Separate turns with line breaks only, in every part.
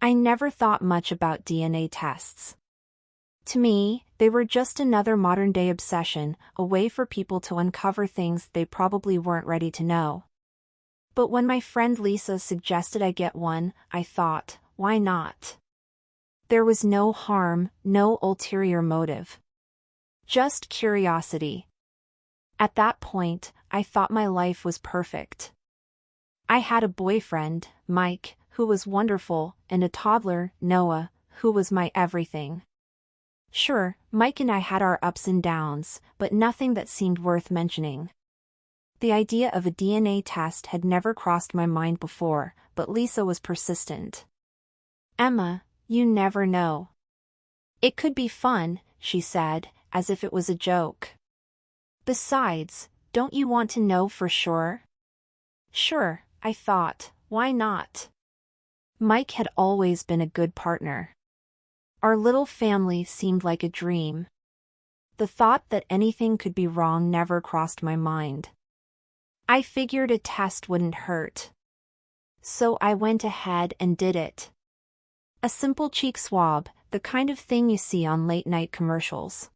I never thought much about DNA tests. To me, they were just another modern-day obsession, a way for people to uncover things they probably weren't ready to know. But when my friend Lisa suggested I get one, I thought, why not? There was no harm, no ulterior motive. Just curiosity. At that point, I thought my life was perfect. I had a boyfriend, Mike, who was wonderful, and a toddler, Noah, who was my everything. Sure, Mike and I had our ups and downs, but nothing that seemed worth mentioning. The idea of a DNA test had never crossed my mind before, but Lisa was persistent. Emma, you never know. It could be fun, she said, as if it was a joke. Besides, don't you want to know for sure? Sure, I thought, why not? Mike had always been a good partner. Our little family seemed like a dream. The thought that anything could be wrong never crossed my mind. I figured a test wouldn't hurt. So I went ahead and did it. A simple cheek swab, the kind of thing you see on late-night commercials.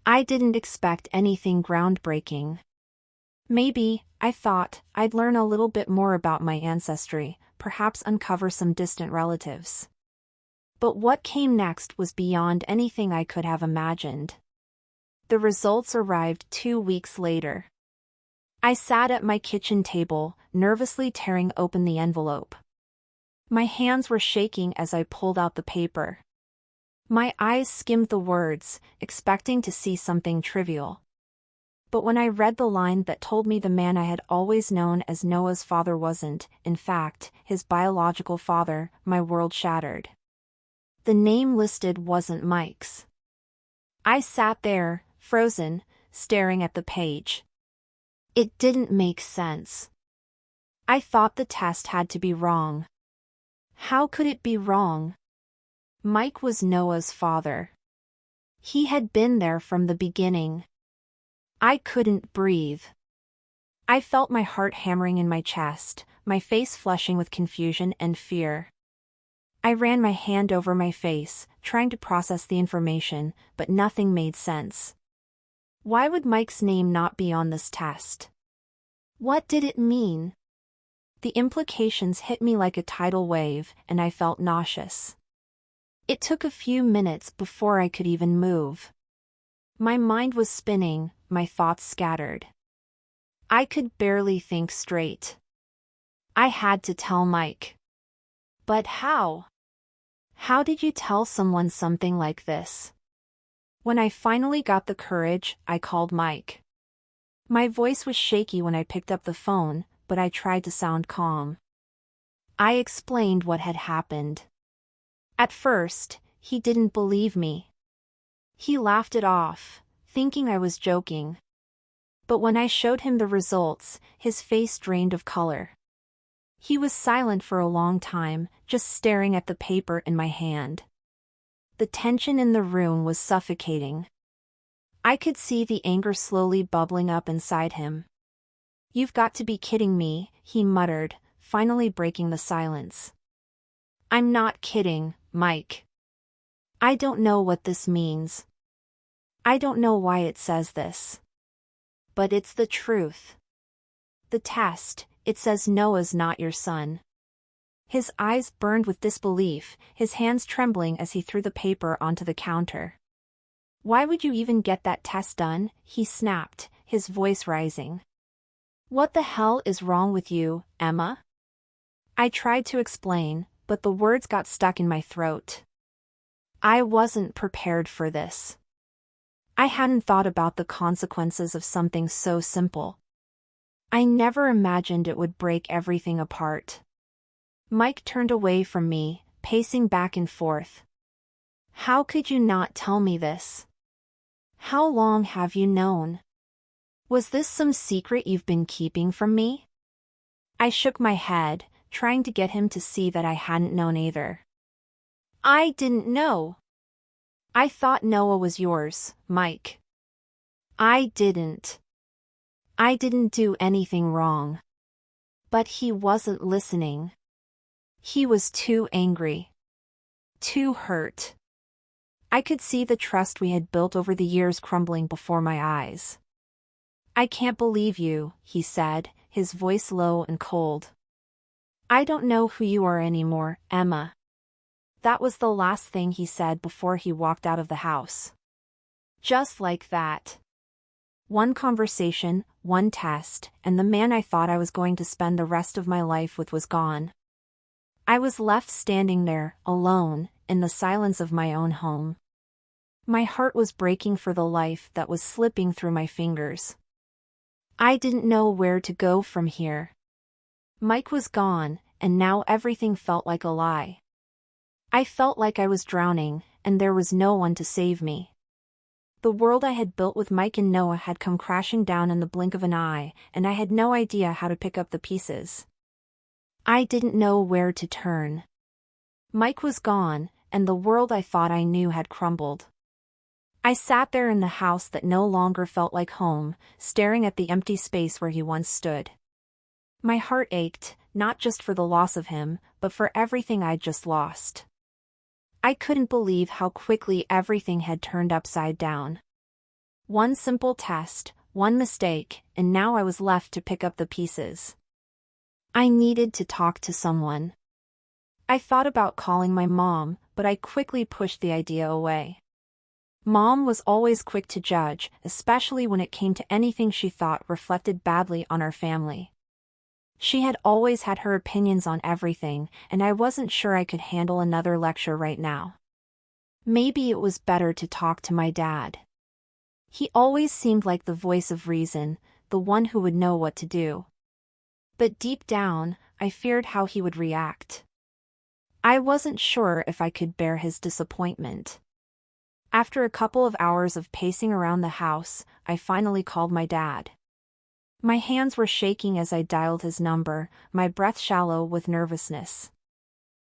I didn't expect anything groundbreaking. Maybe, I thought, I'd learn a little bit more about my ancestry, perhaps uncover some distant relatives. But what came next was beyond anything I could have imagined. The results arrived 2 weeks later. I sat at my kitchen table, nervously tearing open the envelope. My hands were shaking as I pulled out the paper. My eyes skimmed the words, expecting to see something trivial. But when I read the line that told me the man I had always known as Noah's father wasn't, in fact, his biological father, my world shattered. The name listed wasn't Mike's. I sat there, frozen, staring at the page. It didn't make sense. I thought the test had to be wrong. How could it be wrong? Mike was Noah's father. He had been there from the beginning. I couldn't breathe. I felt my heart hammering in my chest, my face flushing with confusion and fear. I ran my hand over my face, trying to process the information, but nothing made sense. Why would Mike's name not be on this test? What did it mean? The implications hit me like a tidal wave, and I felt nauseous. It took a few minutes before I could even move. My mind was spinning, my thoughts scattered. I could barely think straight. I had to tell Mike. But how? How did you tell someone something like this? When I finally got the courage, I called Mike. My voice was shaky when I picked up the phone, but I tried to sound calm. I explained what had happened. At first, he didn't believe me. He laughed it off, thinking I was joking. But when I showed him the results, his face drained of color. He was silent for a long time, just staring at the paper in my hand. The tension in the room was suffocating. I could see the anger slowly bubbling up inside him. "You've got to be kidding me," he muttered, finally breaking the silence. "I'm not kidding, Mike. I don't know what this means. I don't know why it says this. But it's the truth. The test, it says Noah's not your son." His eyes burned with disbelief, his hands trembling as he threw the paper onto the counter. "Why would you even get that test done?" he snapped, his voice rising. "What the hell is wrong with you, Emma?" I tried to explain, but the words got stuck in my throat. I wasn't prepared for this. I hadn't thought about the consequences of something so simple. I never imagined it would break everything apart. Mike turned away from me, pacing back and forth. "How could you not tell me this? How long have you known? Was this some secret you've been keeping from me?" I shook my head, trying to get him to see that I hadn't known either. "I didn't know. I thought Noah was yours, Mike. I didn't. I didn't do anything wrong." But he wasn't listening. He was too angry. Too hurt. I could see the trust we had built over the years crumbling before my eyes. "I can't believe you," he said, his voice low and cold. "I don't know who you are anymore, Emma." That was the last thing he said before he walked out of the house. Just like that. One conversation, one test, and the man I thought I was going to spend the rest of my life with was gone. I was left standing there, alone, in the silence of my own home. My heart was breaking for the life that was slipping through my fingers. I didn't know where to go from here. Mike was gone, and now everything felt like a lie. I felt like I was drowning, and there was no one to save me. The world I had built with Mike and Noah had come crashing down in the blink of an eye, and I had no idea how to pick up the pieces. I didn't know where to turn. Mike was gone, and the world I thought I knew had crumbled. I sat there in the house that no longer felt like home, staring at the empty space where he once stood. My heart ached, not just for the loss of him, but for everything I'd just lost. I couldn't believe how quickly everything had turned upside down. One simple test, one mistake, and now I was left to pick up the pieces. I needed to talk to someone. I thought about calling my mom, but I quickly pushed the idea away. Mom was always quick to judge, especially when it came to anything she thought reflected badly on our family. She had always had her opinions on everything, and I wasn't sure I could handle another lecture right now. Maybe it was better to talk to my dad. He always seemed like the voice of reason, the one who would know what to do. But deep down, I feared how he would react. I wasn't sure if I could bear his disappointment. After a couple of hours of pacing around the house, I finally called my dad. My hands were shaking as I dialed his number, my breath shallow with nervousness.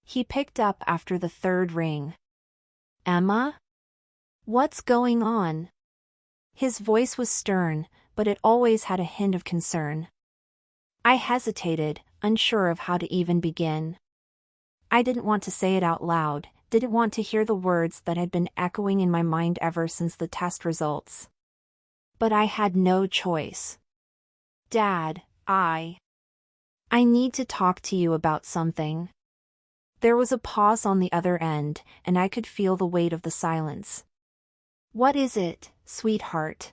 He picked up after the third ring. "Emma? What's going on?" His voice was stern, but it always had a hint of concern. I hesitated, unsure of how to even begin. I didn't want to say it out loud, didn't want to hear the words that had been echoing in my mind ever since the test results. But I had no choice. "Dad, I need to talk to you about something." There was a pause on the other end, and I could feel the weight of the silence. "What is it, sweetheart?"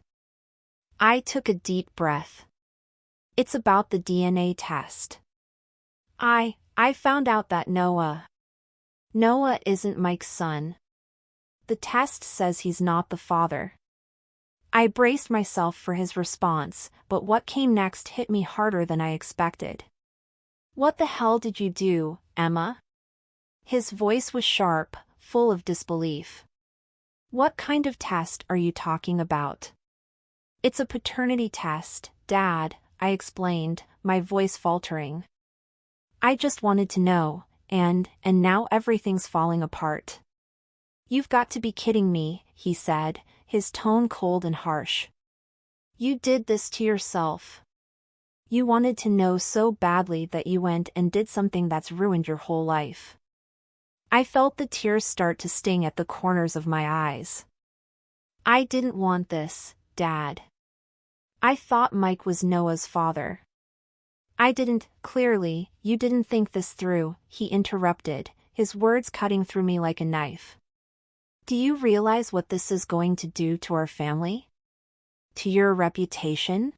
I took a deep breath. "It's about the DNA test. I found out that Noah isn't Mike's son. The test says he's not the father." I braced myself for his response, but what came next hit me harder than I expected. "What the hell did you do, Emma?" His voice was sharp, full of disbelief. "What kind of test are you talking about?" "It's a paternity test, Dad," I explained, my voice faltering. "I just wanted to know, and now everything's falling apart." "You've got to be kidding me," he said, his tone cold and harsh. "You did this to yourself. You wanted to know so badly that you went and did something that's ruined your whole life." I felt the tears start to sting at the corners of my eyes. "I didn't want this, Dad. I thought Mike was Noah's father." Clearly, you didn't think this through," he interrupted, his words cutting through me like a knife. "Do you realize what this is going to do to our family? To your reputation?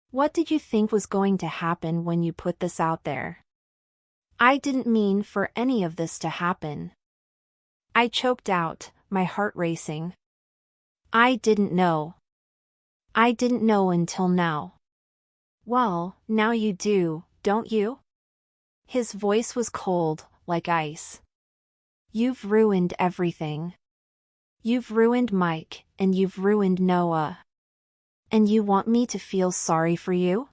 What did you think was going to happen when you put this out there?" "I didn't mean for any of this to happen." I choked out, my heart racing. "I didn't know. I didn't know until now." "Well, now you do, don't you?" His voice was cold, like ice. "You've ruined everything. You've ruined Mike, and you've ruined Noah. And you want me to feel sorry for you?"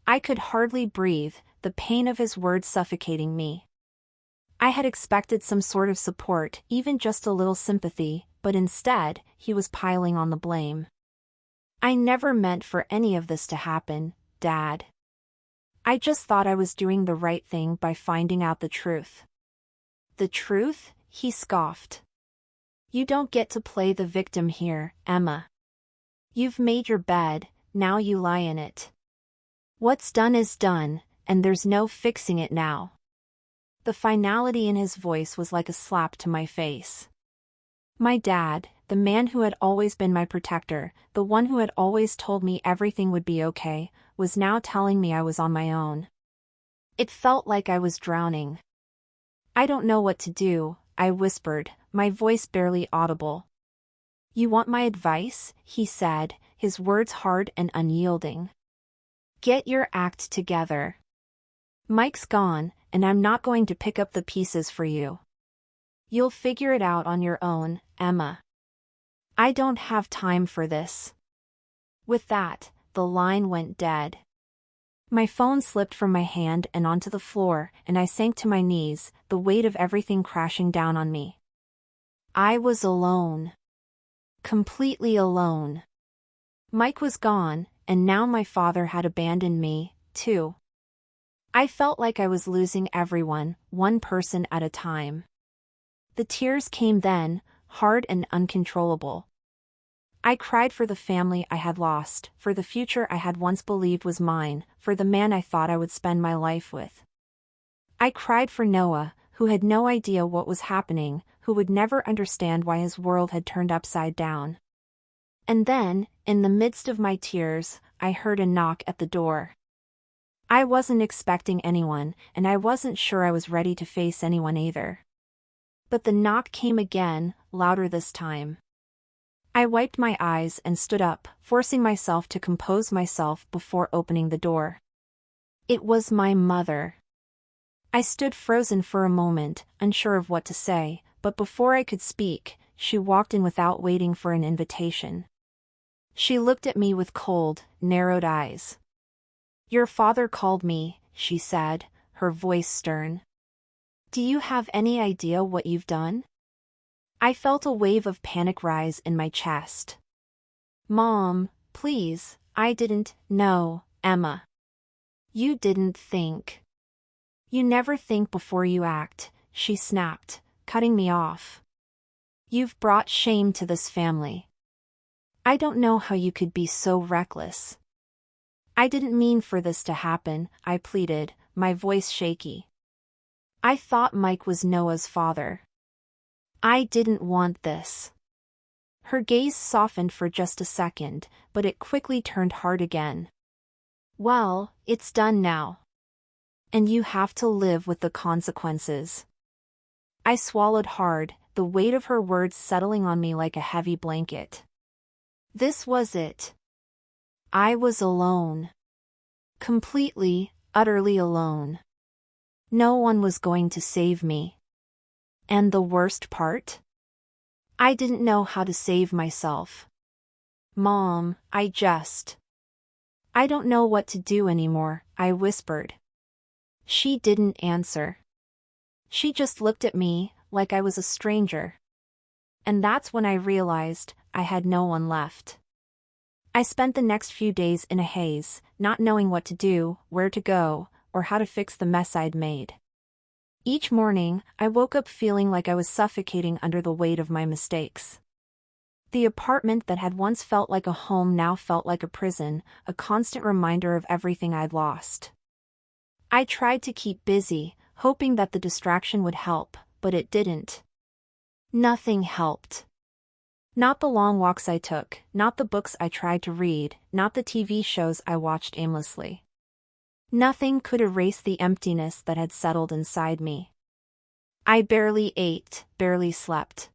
I could hardly breathe, the pain of his words suffocating me. I had expected some sort of support, even just a little sympathy, but instead, he was piling on the blame. "I never meant for any of this to happen, Dad." I just thought I was doing the right thing by finding out the truth. The truth? He scoffed. You don't get to play the victim here, Emma. You've made your bed, now you lie in it. What's done is done, and there's no fixing it now. The finality in his voice was like a slap to my face. My dad, the man who had always been my protector, the one who had always told me everything would be okay, was now telling me I was on my own. It felt like I was drowning. I don't know what to do, I whispered, my voice barely audible. You want my advice? He said, his words hard and unyielding. Get your act together. Mike's gone, and I'm not going to pick up the pieces for you. You'll figure it out on your own, Emma. I don't have time for this. With that, the line went dead. My phone slipped from my hand and onto the floor, and I sank to my knees, the weight of everything crashing down on me. I was alone. Completely alone. Mike was gone, and now my father had abandoned me, too. I felt like I was losing everyone, one person at a time. The tears came then, hard and uncontrollable. I cried for the family I had lost, for the future I had once believed was mine, for the man I thought I would spend my life with. I cried for Noah, who had no idea what was happening, who would never understand why his world had turned upside down. And then, in the midst of my tears, I heard a knock at the door. I wasn't expecting anyone, and I wasn't sure I was ready to face anyone either. But the knock came again, louder this time. I wiped my eyes and stood up, forcing myself to compose myself before opening the door. It was my mother. I stood frozen for a moment, unsure of what to say, but before I could speak, she walked in without waiting for an invitation. She looked at me with cold, narrowed eyes. Your father called me, she said, her voice stern. Do you have any idea what you've done? I felt a wave of panic rise in my chest. Mom, please, I didn't know, Emma. You didn't think. You never think before you act, she snapped, cutting me off. You've brought shame to this family. I don't know how you could be so reckless. I didn't mean for this to happen, I pleaded, my voice shaky. I thought Mike was Noah's father. I didn't want this. Her gaze softened for just a second, but it quickly turned hard again. Well, it's done now. And you have to live with the consequences. I swallowed hard, the weight of her words settling on me like a heavy blanket. This was it. I was alone. Completely, utterly alone. No one was going to save me. And the worst part? I didn't know how to save myself. Mom, I don't know what to do anymore, I whispered. She didn't answer. She just looked at me, like I was a stranger. And that's when I realized I had no one left. I spent the next few days in a haze, not knowing what to do, where to go, or how to fix the mess I'd made. Each morning, I woke up feeling like I was suffocating under the weight of my mistakes. The apartment that had once felt like a home now felt like a prison, a constant reminder of everything I'd lost. I tried to keep busy, hoping that the distraction would help, but it didn't. Nothing helped. Not the long walks I took, not the books I tried to read, not the TV shows I watched aimlessly. Nothing could erase the emptiness that had settled inside me. I barely ate, barely slept.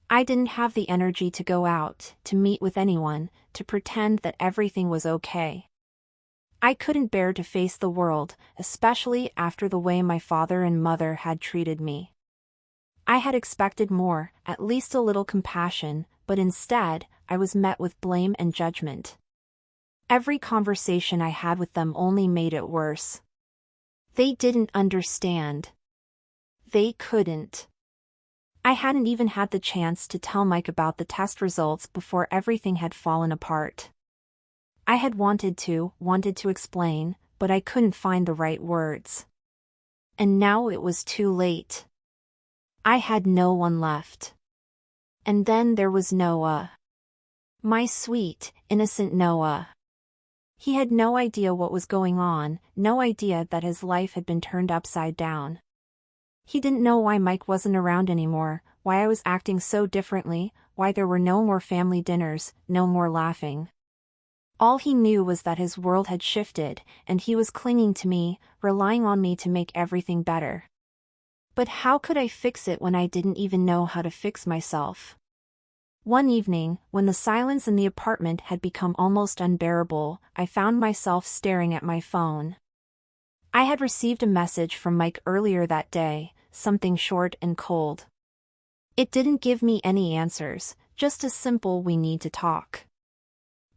I didn't have the energy to go out, to meet with anyone, to pretend that everything was okay. I couldn't bear to face the world, especially after the way my father and mother had treated me. I had expected more, at least a little compassion, but instead, I was met with blame and judgment. Every conversation I had with them only made it worse. They didn't understand. They couldn't. I hadn't even had the chance to tell Mike about the test results before everything had fallen apart. I had wanted to explain, but I couldn't find the right words. And now it was too late. I had no one left. And then there was Noah. My sweet, innocent Noah. He had no idea what was going on, no idea that his life had been turned upside down. He didn't know why Mike wasn't around anymore, why I was acting so differently, why there were no more family dinners, no more laughing. All he knew was that his world had shifted, and he was clinging to me, relying on me to make everything better. But how could I fix it when I didn't even know how to fix myself? One evening, when the silence in the apartment had become almost unbearable, I found myself staring at my phone. I had received a message from Mike earlier that day, something short and cold. It didn't give me any answers, just a simple "we need to talk."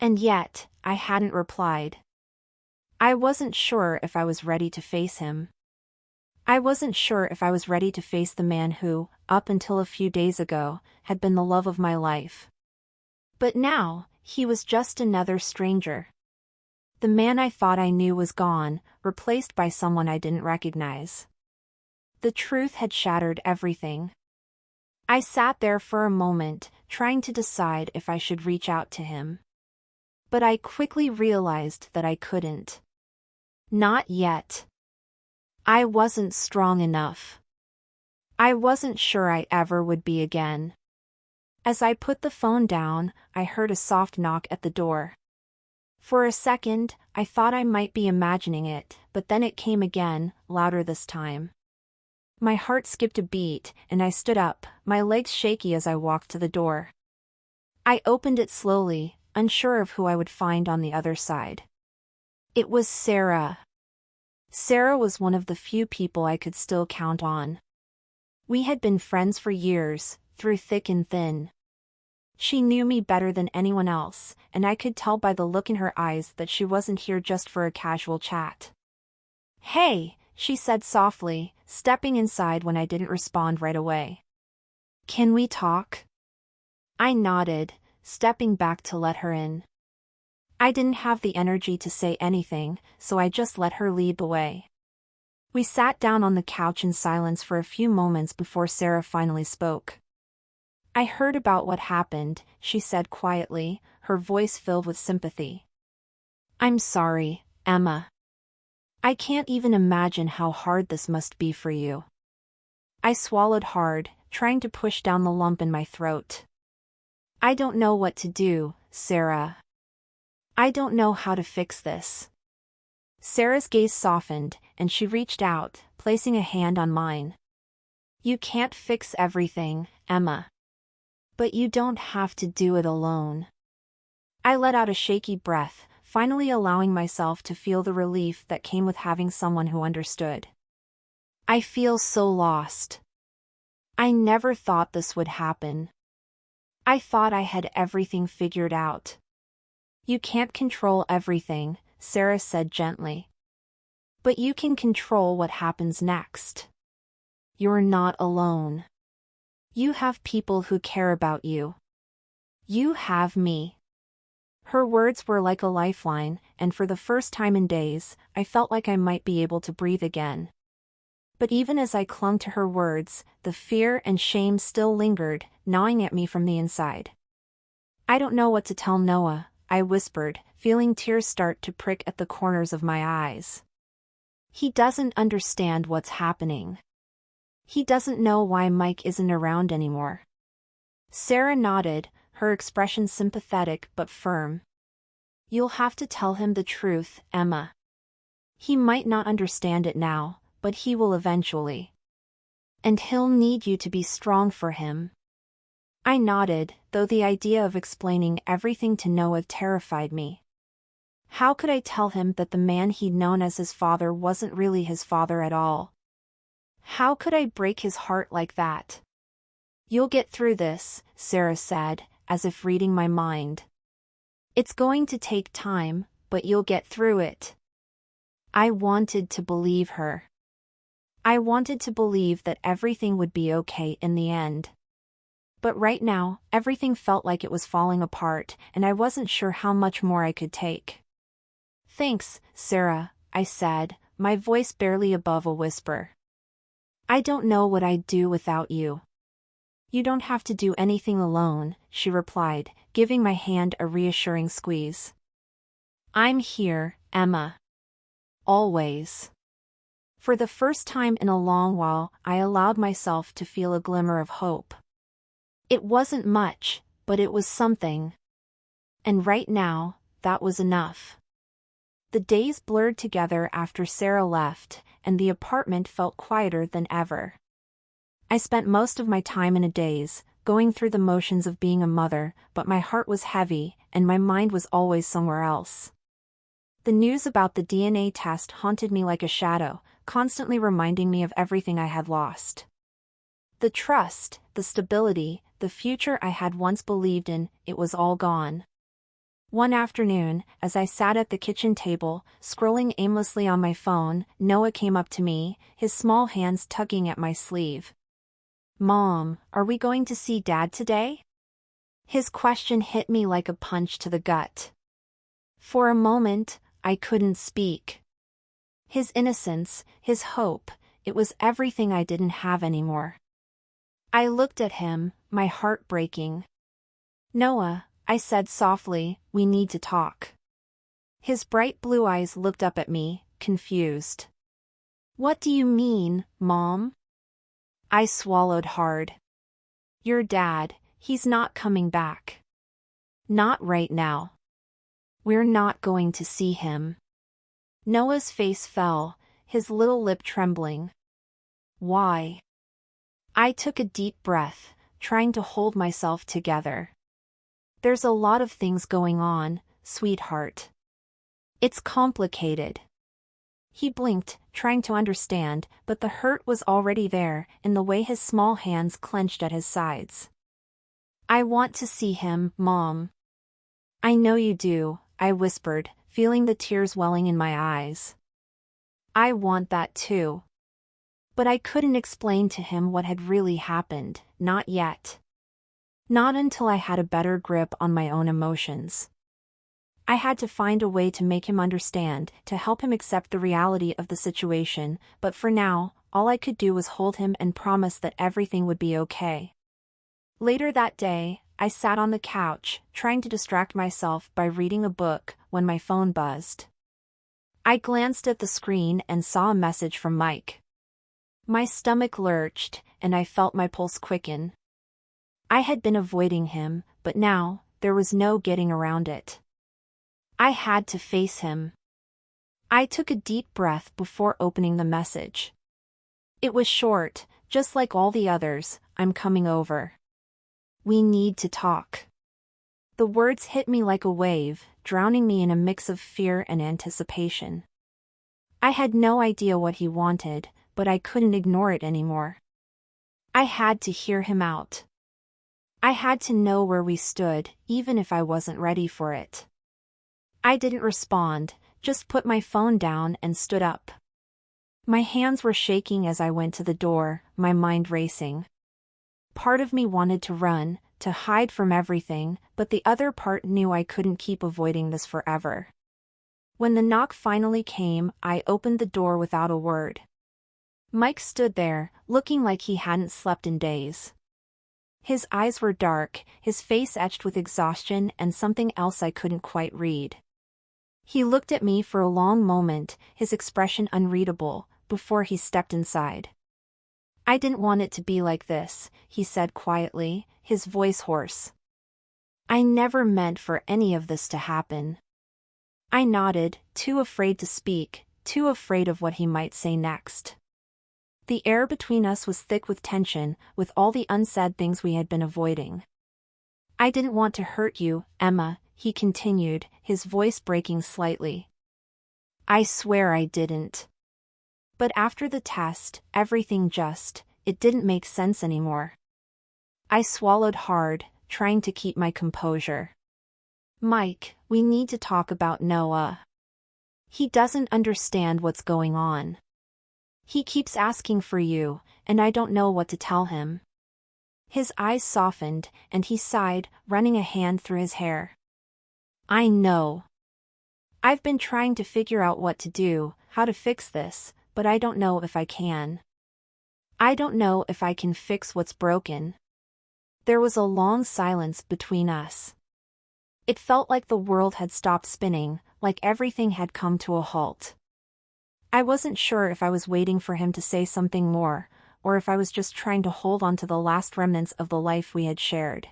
And yet, I hadn't replied. I wasn't sure if I was ready to face him. I wasn't sure if I was ready to face the man who, up until a few days ago, had been the love of my life. But now, he was just another stranger. The man I thought I knew was gone, replaced by someone I didn't recognize. The truth had shattered everything. I sat there for a moment, trying to decide if I should reach out to him. But I quickly realized that I couldn't. Not yet. I wasn't strong enough. I wasn't sure I ever would be again. As I put the phone down, I heard a soft knock at the door. For a second, I thought I might be imagining it, but then it came again, louder this time. My heart skipped a beat, and I stood up, my legs shaky as I walked to the door. I opened it slowly, unsure of who I would find on the other side. It was Sarah. Sarah was one of the few people I could still count on. We had been friends for years, through thick and thin. She knew me better than anyone else, and I could tell by the look in her eyes that she wasn't here just for a casual chat. "Hey," she said softly, stepping inside when I didn't respond right away. "Can we talk?" I nodded, stepping back to let her in. I didn't have the energy to say anything, so I just let her lead the way. We sat down on the couch in silence for a few moments before Sarah finally spoke. "I heard about what happened," she said quietly, her voice filled with sympathy. "I'm sorry, Emma. I can't even imagine how hard this must be for you." I swallowed hard, trying to push down the lump in my throat. "I don't know what to do, Sarah. I don't know how to fix this." Sarah's gaze softened, and she reached out, placing a hand on mine. "You can't fix everything, Emma. But you don't have to do it alone." I let out a shaky breath, finally allowing myself to feel the relief that came with having someone who understood. "I feel so lost. I never thought this would happen. I thought I had everything figured out." "You can't control everything," Sarah said gently. "But you can control what happens next. You're not alone. You have people who care about you. You have me." Her words were like a lifeline, and for the first time in days, I felt like I might be able to breathe again. But even as I clung to her words, the fear and shame still lingered, gnawing at me from the inside. "I don't know what to tell Noah," I whispered, feeling tears start to prick at the corners of my eyes. "He doesn't understand what's happening. He doesn't know why Mike isn't around anymore." Sarah nodded, her expression sympathetic but firm. "You'll have to tell him the truth, Emma. He might not understand it now, but he will eventually. And he'll need you to be strong for him." I nodded, though the idea of explaining everything to Noah terrified me. How could I tell him that the man he'd known as his father wasn't really his father at all? How could I break his heart like that? "You'll get through this," Sarah said, as if reading my mind. "It's going to take time, but you'll get through it." I wanted to believe her. I wanted to believe that everything would be okay in the end. But right now, everything felt like it was falling apart, and I wasn't sure how much more I could take. "Thanks, Sarah," I said, my voice barely above a whisper. I don't know what I'd do without you. You don't have to do anything alone, she replied, giving my hand a reassuring squeeze. I'm here, Emma. Always. For the first time in a long while, I allowed myself to feel a glimmer of hope. It wasn't much, but it was something. And right now, that was enough. The days blurred together after Sarah left, and the apartment felt quieter than ever. I spent most of my time in a daze, going through the motions of being a mother, but my heart was heavy, and my mind was always somewhere else. The news about the DNA test haunted me like a shadow, constantly reminding me of everything I had lost. The trust, the stability, the future I had once believed in, it was all gone. One afternoon, as I sat at the kitchen table, scrolling aimlessly on my phone, Noah came up to me, his small hands tugging at my sleeve. Mom, are we going to see Dad today? His question hit me like a punch to the gut. For a moment, I couldn't speak. His innocence, his hope, it was everything I didn't have anymore. I looked at him, my heart breaking. Noah, I said softly, we need to talk. His bright blue eyes looked up at me, confused. What do you mean, Mom? I swallowed hard. Your dad, he's not coming back. Not right now. We're not going to see him. Noah's face fell, his little lip trembling. Why? I took a deep breath, trying to hold myself together. There's a lot of things going on, sweetheart. It's complicated. He blinked, trying to understand, but the hurt was already there, in the way his small hands clenched at his sides. I want to see him, Mom. I know you do, I whispered, feeling the tears welling in my eyes. I want that too. But I couldn't explain to him what had really happened, not yet. Not until I had a better grip on my own emotions. I had to find a way to make him understand, to help him accept the reality of the situation, but for now, all I could do was hold him and promise that everything would be okay. Later that day, I sat on the couch, trying to distract myself by reading a book, when my phone buzzed. I glanced at the screen and saw a message from Mike. My stomach lurched, and I felt my pulse quicken. I had been avoiding him, but now, there was no getting around it. I had to face him. I took a deep breath before opening the message. It was short, just like all the others, I'm coming over. We need to talk. The words hit me like a wave, drowning me in a mix of fear and anticipation. I had no idea what he wanted, but I couldn't ignore it anymore. I had to hear him out. I had to know where we stood, even if I wasn't ready for it. I didn't respond, just put my phone down and stood up. My hands were shaking as I went to the door, my mind racing. Part of me wanted to run, to hide from everything, but the other part knew I couldn't keep avoiding this forever. When the knock finally came, I opened the door without a word. Mike stood there, looking like he hadn't slept in days. His eyes were dark, his face etched with exhaustion and something else I couldn't quite read. He looked at me for a long moment, his expression unreadable, before he stepped inside. I didn't want it to be like this, he said quietly, his voice hoarse. I never meant for any of this to happen. I nodded, too afraid to speak, too afraid of what he might say next. The air between us was thick with tension, with all the unsaid things we had been avoiding. I didn't want to hurt you, Emma, he continued, his voice breaking slightly. I swear I didn't. But after the test, everything it didn't make sense anymore. I swallowed hard, trying to keep my composure. Mike, we need to talk about Noah. He doesn't understand what's going on. He keeps asking for you, and I don't know what to tell him. His eyes softened, and he sighed, running a hand through his hair. I know. I've been trying to figure out what to do, how to fix this, but I don't know if I can. I don't know if I can fix what's broken. There was a long silence between us. It felt like the world had stopped spinning, like everything had come to a halt. I wasn't sure if I was waiting for him to say something more, or if I was just trying to hold on to the last remnants of the life we had shared.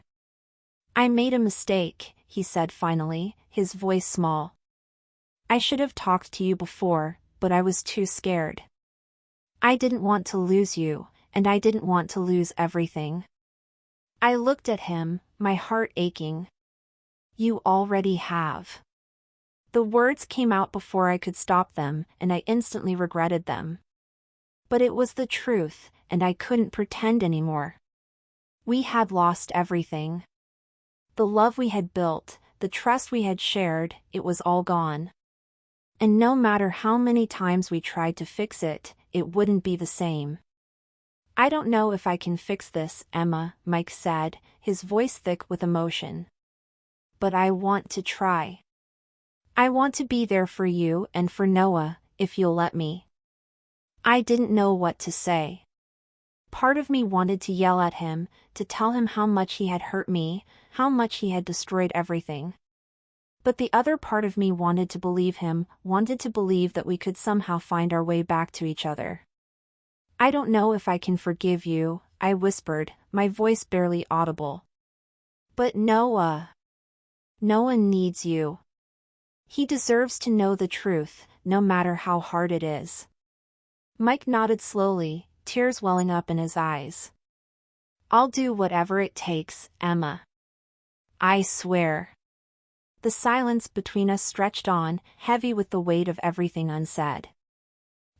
I made a mistake, he said finally, his voice small. I should have talked to you before, but I was too scared. I didn't want to lose you, and I didn't want to lose everything. I looked at him, my heart aching. You already have. The words came out before I could stop them, and I instantly regretted them. But it was the truth, and I couldn't pretend anymore. We had lost everything. The love we had built, the trust we had shared, it was all gone. And no matter how many times we tried to fix it, it wouldn't be the same. I don't know if I can fix this, Emma, Mike said, his voice thick with emotion. But I want to try. I want to be there for you and for Noah, if you'll let me. I didn't know what to say. Part of me wanted to yell at him, to tell him how much he had hurt me, how much he had destroyed everything. But the other part of me wanted to believe him, wanted to believe that we could somehow find our way back to each other. I don't know if I can forgive you, I whispered, my voice barely audible. But Noah needs you. He deserves to know the truth, no matter how hard it is. Mike nodded slowly, tears welling up in his eyes. I'll do whatever it takes, Emma. I swear. The silence between us stretched on, heavy with the weight of everything unsaid.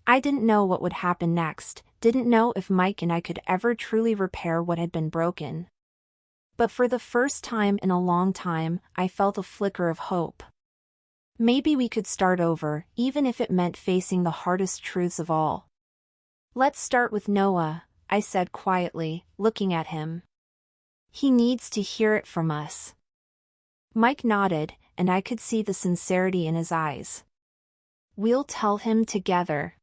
I didn't know what would happen next, didn't know if Mike and I could ever truly repair what had been broken. But for the first time in a long time, I felt a flicker of hope. Maybe we could start over, even if it meant facing the hardest truths of all. Let's start with Noah, I said quietly, looking at him. He needs to hear it from us. Mike nodded, and I could see the sincerity in his eyes. We'll tell him together.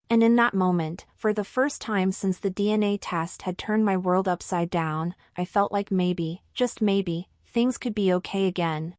And in that moment, for the first time since the DNA test had turned my world upside down, I felt like maybe, just maybe, things could be okay again.